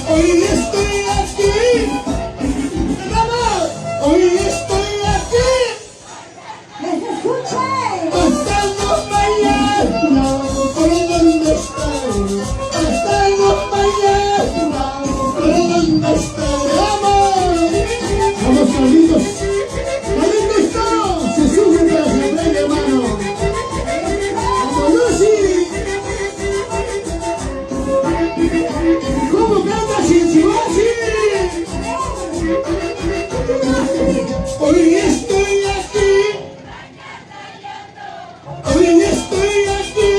Hoy estoy aquí, vamos, hoy estoy aquí, pasando mañana, ¿por dónde estaré? Pasando mañana, ¿por dónde estaré? Vamos, Carlitos, ¿dónde está? Se sube para la playa, hermano. Vamos, Lucy. ¿Cómo canta Chichibachi? Hoy estoy aquí. Hoy estoy aquí.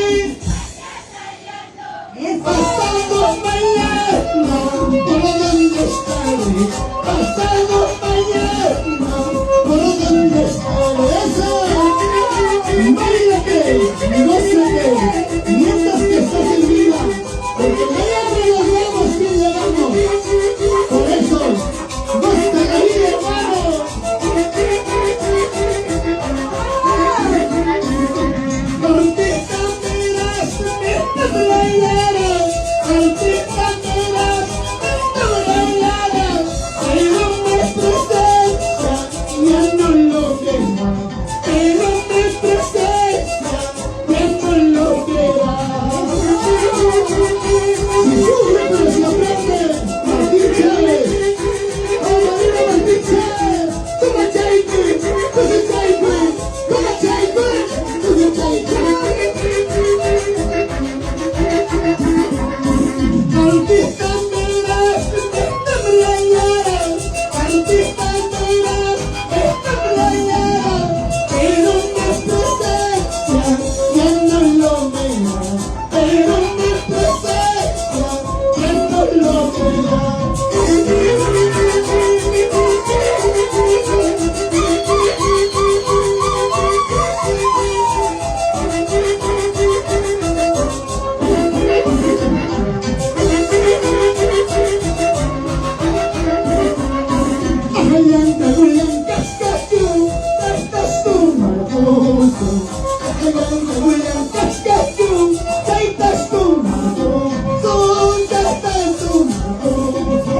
Pasando mañana, ¿por dónde estaré? Pasando mañana, ¿por dónde estaré? Eso, bailate, gózate, mientras que estás en vida, porque mañana nos vemos que llegamos. Por eso, goza la vida, hermano. Cortita miras, esta playera, cortita miras, esta playera, pero me presencia, ya no lo quema, pero me presencia, ya no lo quema. Si sube, pero si aprende, Martín Chávez, vamos arriba Martín Chávez, toma chaique, toma chaique, toma chaique, toma chaique. Artista miras, esta playera, artista miras, esta playera, pero me presencia, ya no lo mira, pero me presencia, ya no lo mira. William Cascatu, estás tú, Marcoso. William Cascatu, estás tú, Marcoso. Estás tú, Marcoso.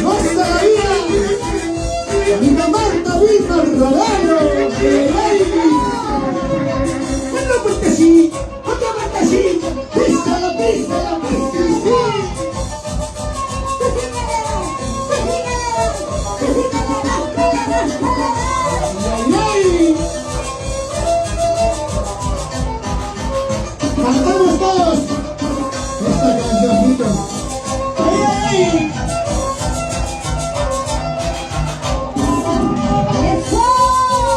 ¡Vamos a ir! ¡Amiga Marta, Víctor, Rodano! ¡Una parte así! ¡Otra parte así! ¡Písala, písala, písala! Cantamos todos esta cancioncita. ¡Ay!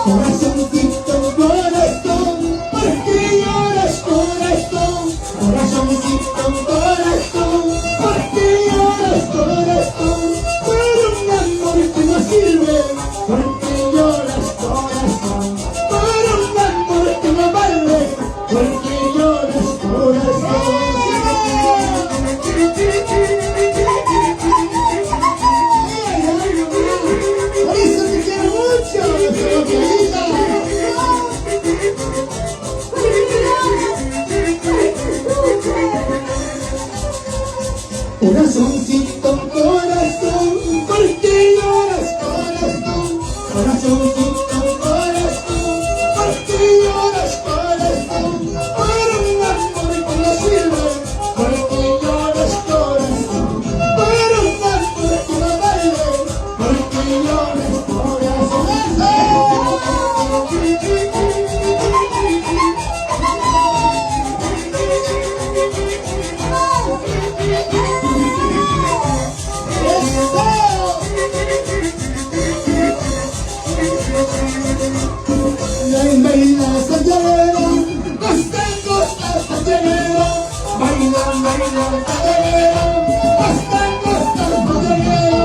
Corazoncito, corazón, ¿por qué lloras, corazón? Corazoncito, corazón, ¿por qué lloras, corazón? Por un amor que no sirve, ¿por qué lloras, corazón? Por un amor que no vale, ¿por qué lloras, corazón? Por eso te quiero mucho, solo querida. Corazoncito, corazón, ¿por qué lloras, corazón? Corazoncito, corazón, ¿por qué lloras, corazón? Por un amor que no sirve, ¿por qué lloras, corazón? Por un amor que no vale, ¿por qué lloras, corazón? Baila santanera, costa en costa santanera, baila, baila santanera, costa en costa santanera,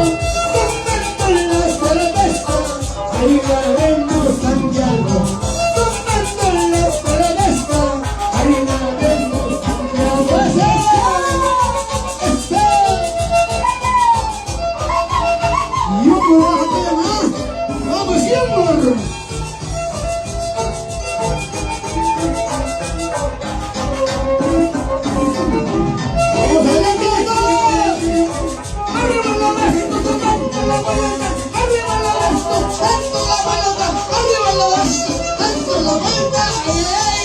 tomando la cerveza, bailaremos Santiago, tomando la cerveza, bailaremos Santiago. ¡Eso! ¡Y un poco más! ¡Vamos, y amor! pelota, arriba la basta, tanto la pelota, arriba la basta, tanto la pelota, ay, ay.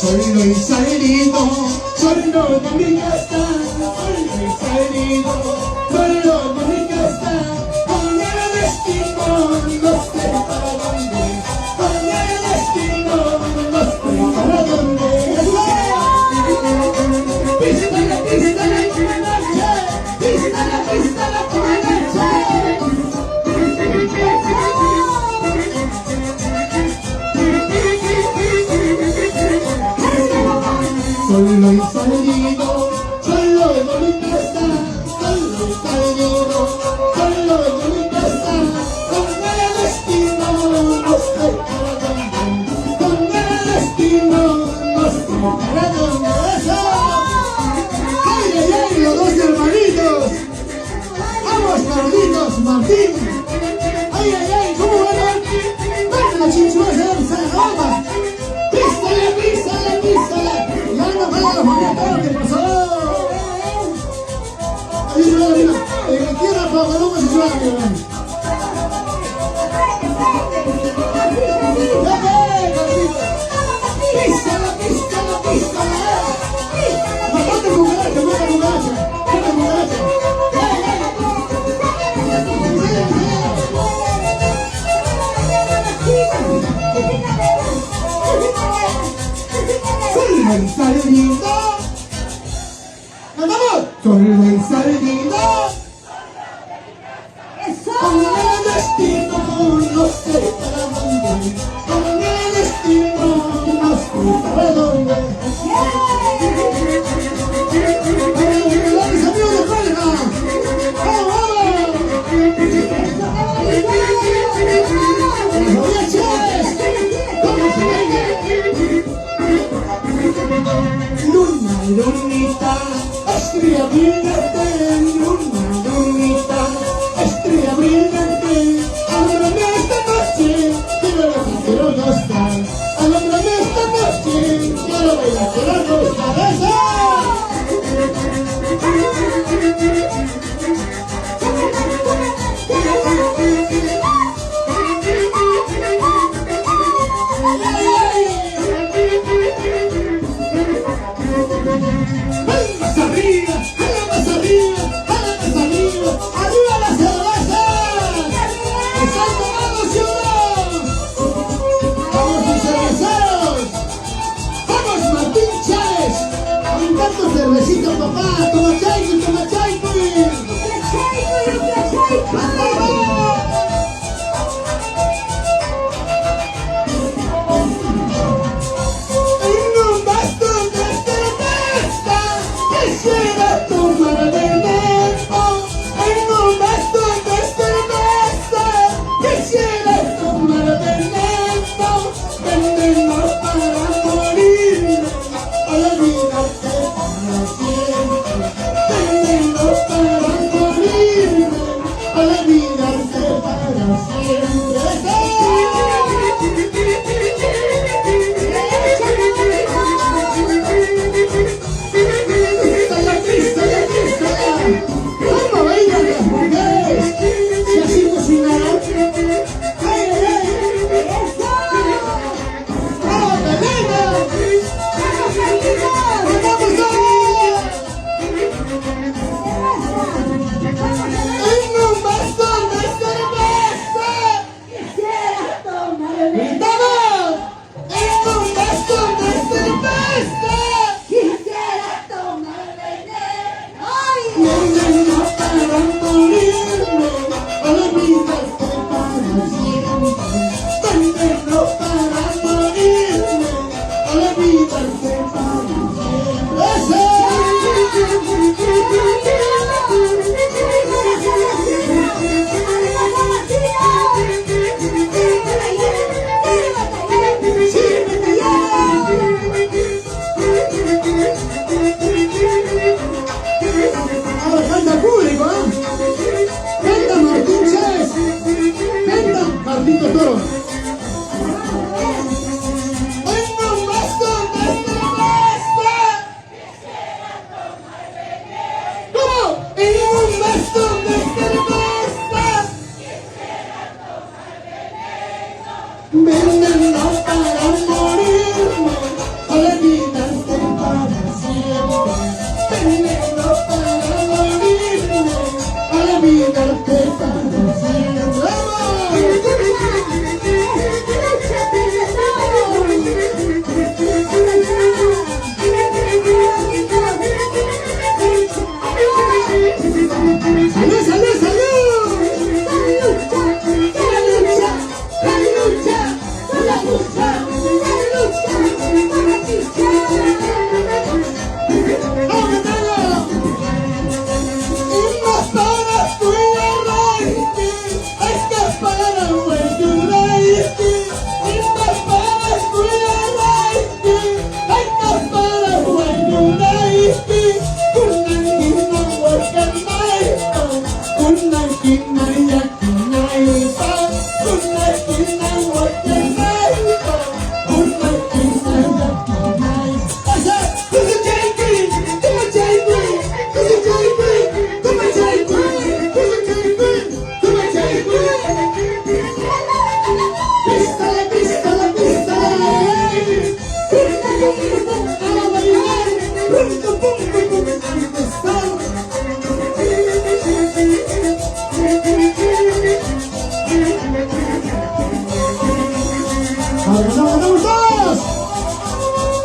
Solo y salido, solo de mi casa, solo y salido, solo de mi casa, con el destino no sé para dónde, con el destino no sé para dónde. Pista la cucaracha, pista la cucaracha. Solo y salido, solo de mi casa, solo y salido, solo de mi casa, con el destino no sé para dónde, con el destino no sé para dónde. ¡Eso! ¡Ay, ay, ay! Los dos hermanitos. ¡Vamos, Carlitos Martín! ¡Ay, ay, ay! ¿Cómo van a ver? ¡Ven, la chinchua se danza la ropa! ¡Pístale, pístale, pístale! ¡Ya no vaya la familia! ¿Qué pasó? Ahí se va la vida. En la tierra para Paloma se va la vida. ¡Ya ve, Carlitos! ¡Pístala, pístala, pístala! ¡Mata cucaracha, mata cucaracha! ¡Mata cucaracha! Solo y salido, ¡andamos! Solo y salido, con el destino no sé para dónde, con el destino no sé para dónde. ¡Mis amigos de Cuelga! ¡Vamos, vamos! Luna, lunita, estrella brillante, luna, lunita, estrella brillante, alúmbrame esta noche, quiero gozar, alúmbrame esta noche, quiero gozar, ¡eso! ¡Más arriba! ¡Más arriba! ¡Más arriba! ¡Arriba las cervezas! ¡Están tomando ciudad! ¡Vamos los cerveceros! ¡Vamos Martín Chávez! ¡Me encanta cervecita, papá! ¡Toma chaico, toma chaico! Quisiera tomar veneno en un vaso de cerveza. Quisiera tomar veneno, veneno para morirme, olvidarte para siempre. Veneno para morirme, olvidarte.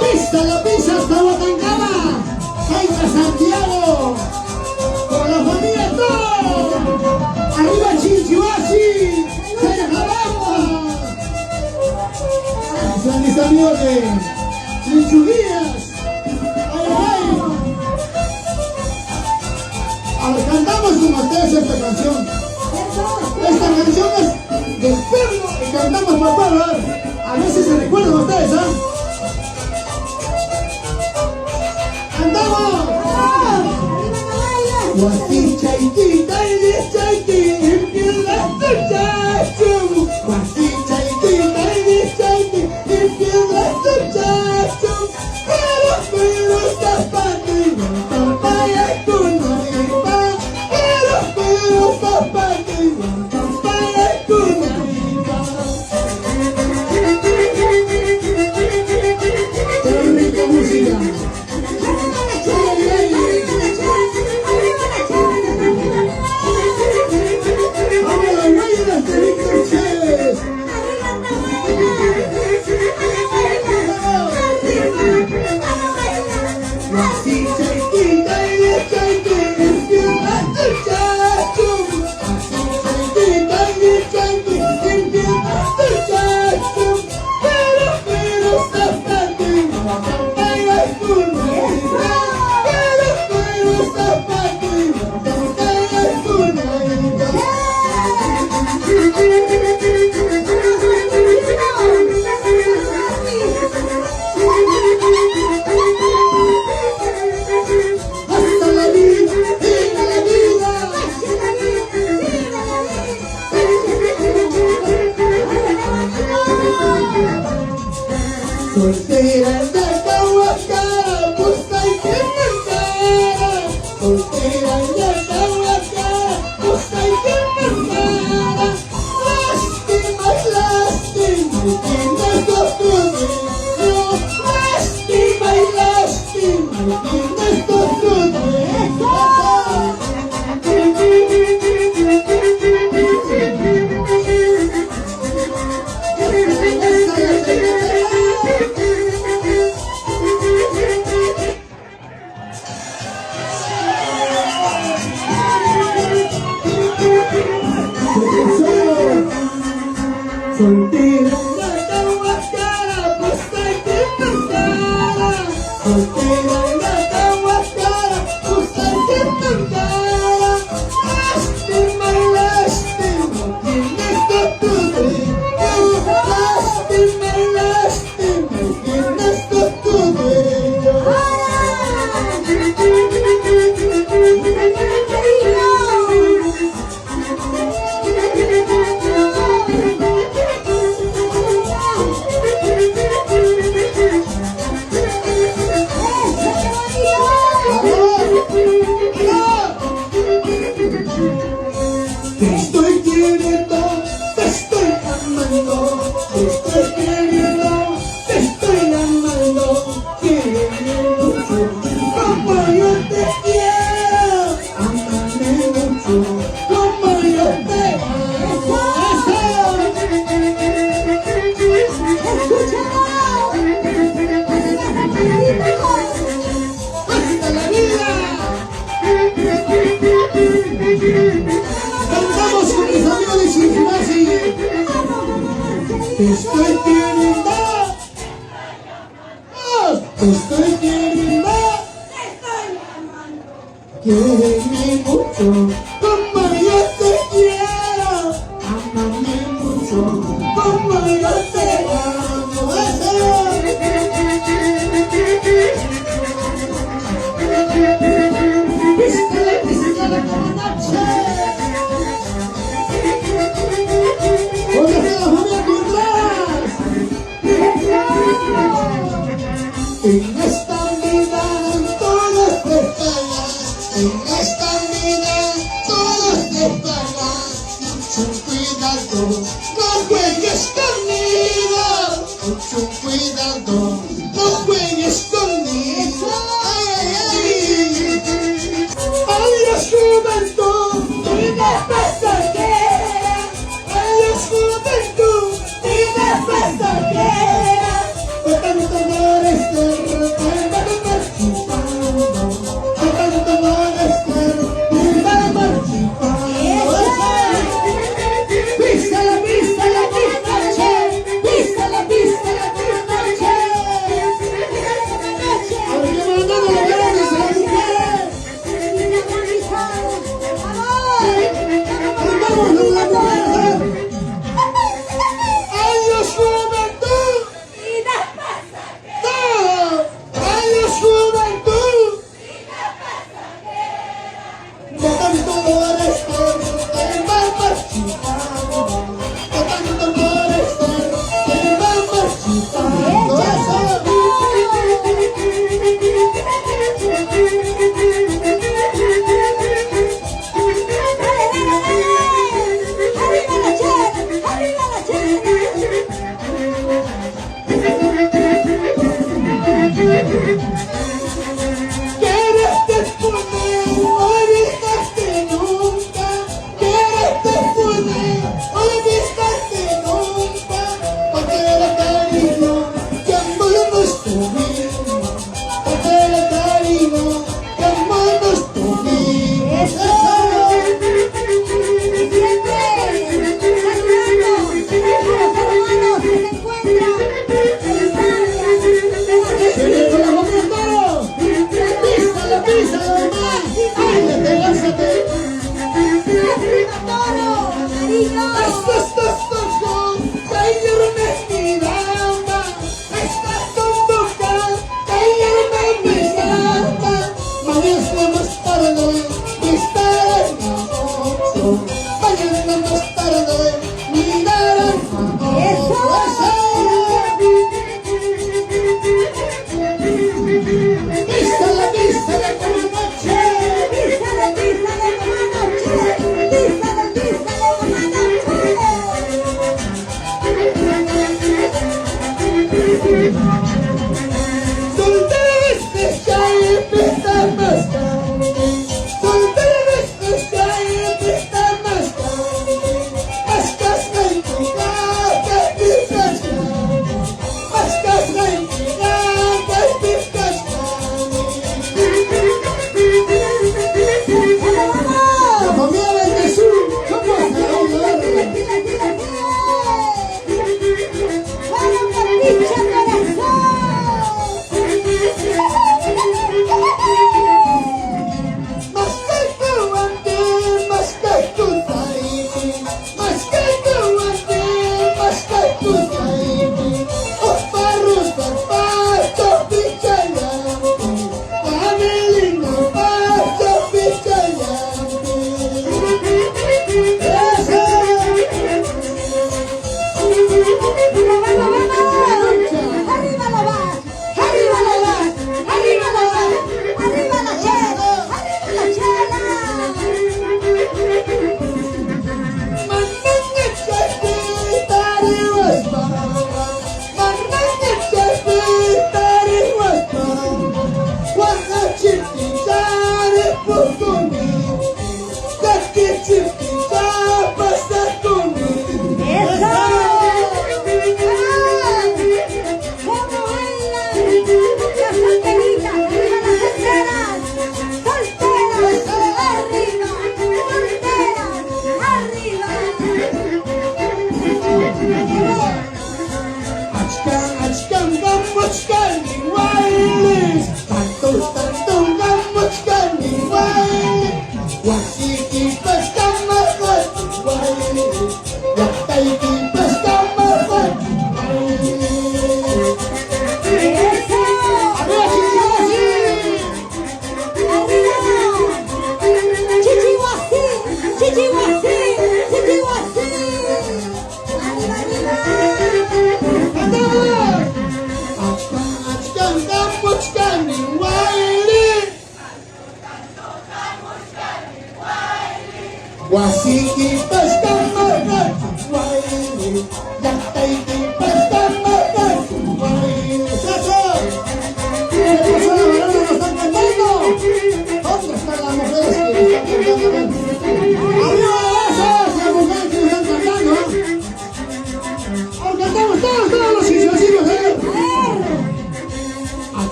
Pista la pista hasta Guatancama, Caita Santiago, con la familia todo, arriba Chinchihuasi, Chayajabamba, son mis amigos de Chinchulías, a ver, cantamos con ustedes esta canción. Esta canción es del pueblo y cantamos para pueblo. A veces se recuerdan ustedes, ¿ah? ¡Cantamos! Guasi chaiti, taili chaiti, empieza tu chacho. Guasi chaiti, taili chaiti, empieza tu chacho. Pero zapati, papaya con maripa. Pero zapati, papaya con maripa. ¡Qué rica música! Soltera de Tahuacara, pues hay que cantar. Soltera de Tahuacara, pues hay que cantar. Lástima, lástima, tienes otro niño. Lástima, lástima, tienes otro niño. Soltera de Tahuacara, pues hay que cantar. Soltera de Tahuacara, pues hay que cantar. Lástima, lástima, tienes otro dueño. Lástima, lástima, tienes otro dueño. Te estoy queriendo, te estoy amando, te estoy queriendo, te estoy amando, quiéreme mucho, como yo te quiero, amame mucho, como yo te amo. ¡Hasta la vida! Cantamos con mis amigos de Chinchihuasi. Te estoy queriendo. Te estoy queriendo. Quiéreme mucho, como yo te quiero. Amame mucho, como yo te amo. Píscale, píscale como noche. Mucho cuidado, no juegues conmigo. Mucho cuidado, no juegues conmigo. Ay, ay, ay. Ay, la juventud, vive pasajera. Ay, la juventud, vive pasajera. Tanto amor externo, marchitando. Tanto amor externo, marchitando. Písala, písala, písala, che. Písala, písala, písala, che.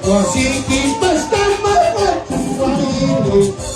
O así que basta mahal, pag-ibig.